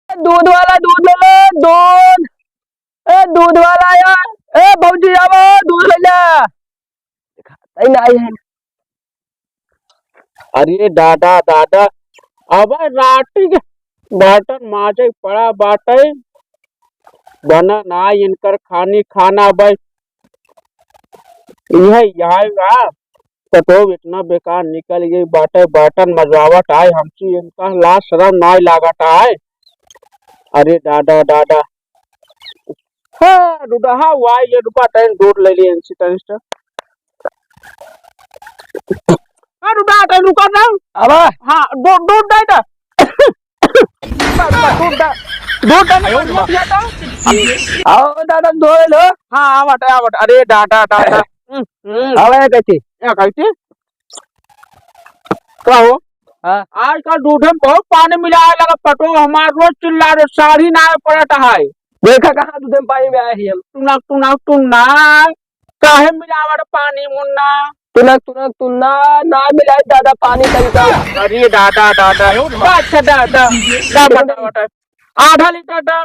दूध वाला दूध ले लो दूध। ए दूध वाला आया। ए भौजी आओ दूध ले जा। नहीं है। अरे दादा दादा अब राटी के बर्तन माजे पड़ा बाटे बना ना इनकर खानी खाना भाई यह यहाँ तो इतना बेकार निकल गई बाटे बर्तन मजवावट आए हमसे इनका ला शर्म ना लागत आए। अरे दादा दादा हाँ रुडहा हुआ ये रुपा टाइम दूध ले लिए इनसे तनिष्ठ हाँ रुडहा टाइम रुका ना अब हाँ दूध दूध दे दा दूध आओ दादा धो लो। हाँ आवट अरे दादा दादा आवे कैसे क्या कहते क्या हो हाँ आजकल दूध में बहुत पानी मिलाया लगा पटो हमारे रोज चिल्ला रहे साड़ी ना पड़ता है देखा कहाँ दूध में पानी में आए ही हम। तुना काहे मिलावट पानी मुन्ना तुनक तुन्ना ना मिलाए दादा पानी तरीका। अरे दादा दादा अच्छा दादा आधा लीटर दा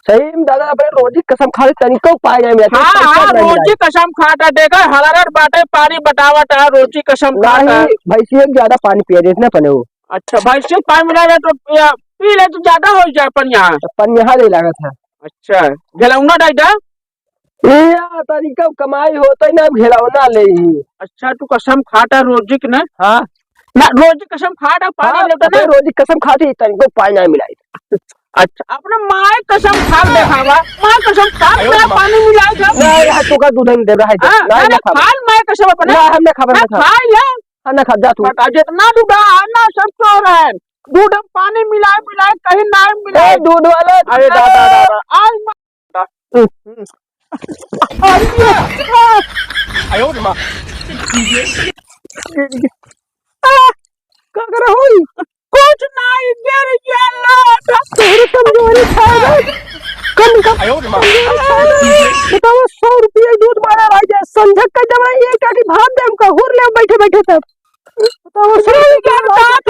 सही में दादा अपने रोजी कसम खा तरीका पाए गए। हाँ रोजी कसम खाता देखा हरारत बाटे पानी बतावट है रोजी कसम खाता भैंसी ज्यादा पानी पिया जितना पने वो। अच्छा भैंसी पानी मिला रहे तो पी ले तो ज्यादा हो जाए पन यहाँ नहीं लगा था। अच्छा घेलौना डाइडा तरीका कमाई होता ना घेलौना ले। अच्छा तू कसम खाता रोजी की ना हाँ ना रोजी कसम खाता पानी लेता ना रोजी कसम खाती तरीको पानी ना मिलाई। अच्छा अपने माँ कसम खा देखावा माँ कसम खा मेरा पानी मिलाए था नहीं तू का दूध नहीं दे रहा है ना खाल मैं कसम अपने हमने खबर ना खा ले ना खा जा तू जितना दूध आना सब चोर है दूध में पानी मिलाए कहीं ना मिलाए दूध वाला। अरे दादा दादा आज आयो माँ क्या कर रहा है कुछ नहीं गिर गया तेरी कमजोरी कम आयो माँ बताओ 100 रुपये दूध मारा रह जाए संझक का जमा ये क्या कि भात दे हमका हुर ले बैठे बैठे तब बताओ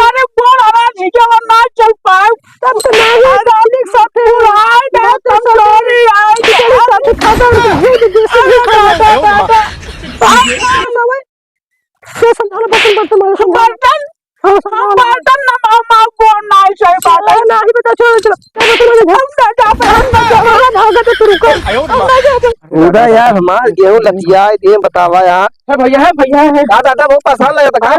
अरे बोल आवाज ही क्या ना चल पाए तब तो नहीं गाली साथे आई ना तुम सॉरी आई तेरे साथ खाता हूं जैसे खाता से संभालो बर्तन बर्तन ना मामा को ना सही बात है नहीं बेटा छोड़ चलो हम भागा तो तू रुको उधर यार हमार गेहूं लतिया ये बतावा यार है भैया है दादा बहुत परेशान लगा था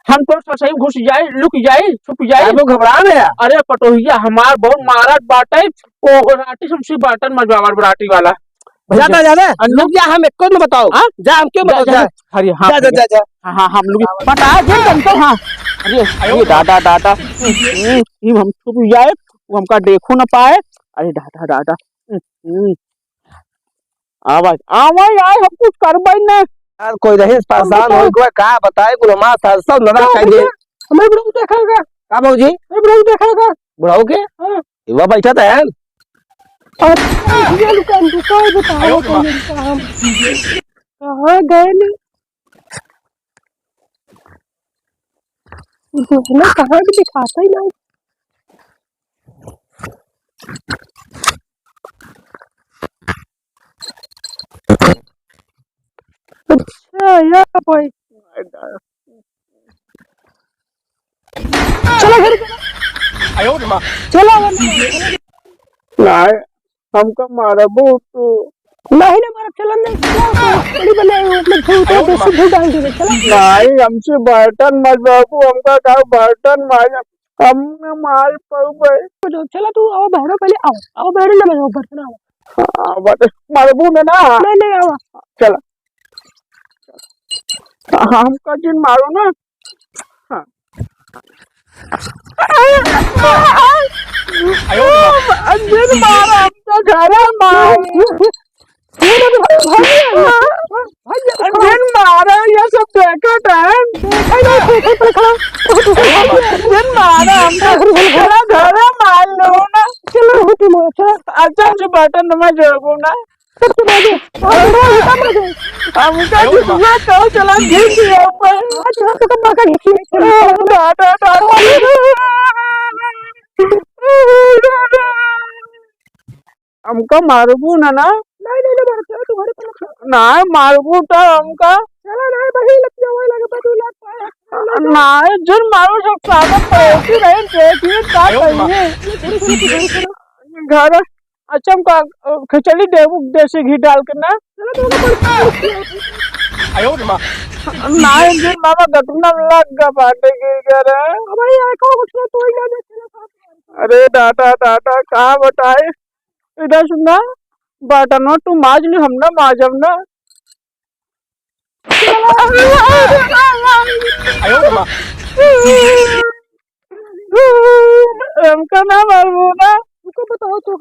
हम तो सही घुस जाए लुक जाए छुप जाए वो घबरा रहे। अरे पटोहिया हमार बहुत महाराज बाटे वो राटी हमसे बर्तन मजवावर बराटी वाला ज्यादा लोग जा हम एक को बताओ जा हम क्यों बताओ जा अरे हाँ जा हाँ हम लोग पता है तो हाँ अरे दादा हम छुप जाए वो हमका देखो ना पाए। अरे दादा आवाज आए हम कुछ कर ना यार कोई रही परेशान हो कोई का बताए गुलमा सब नजर कर दे हमें बुढ़ऊ देखेगा का बाबूजी हमें बुढ़ऊ देखेगा बुढ़ऊ के वो बैठा था यार ये दुकान बताओ कहाँ गए नहीं ना कहाँ भी दिखाता ही नहीं। अच्छा यार भाई चलो घर चलो नहीं हमको मारा तो नहीं ना मारा चलो नहीं बड़ी बनाए मतलब डाल दे चलो नहीं हमसे बर्तन मत बाबू हमका कहा बर्तन मार हमने मार पाऊ चलो तू आओ बहरो पहले आओ बहरो ना मैं बर्तन आओ मारबू में ना नहीं आओ चलो हमका जिन मारो ना जिन मारा हमका घर जिन मारा ये सब देखा जिन मारा हमका घर मार लो ना चलो अच्छा बर्तन में जोड़ू ना हमका जितना कहो चला घिस दिया हमका मारबू ना ना ना मारबू तो हमका नहीं जन मारो सब सादा पैसे रहे देखिए का कहिए घर अच्छा हमका खिचड़ी देबू देसी घी डाल के ना नहीं जन मामा गटना लग गा बाटे के करे अरे डाटा डाटा कहाँ बताए इधर सुनना बटन तू माज ली हम ना माजब ना हमका ना मालूम ना बताओ तो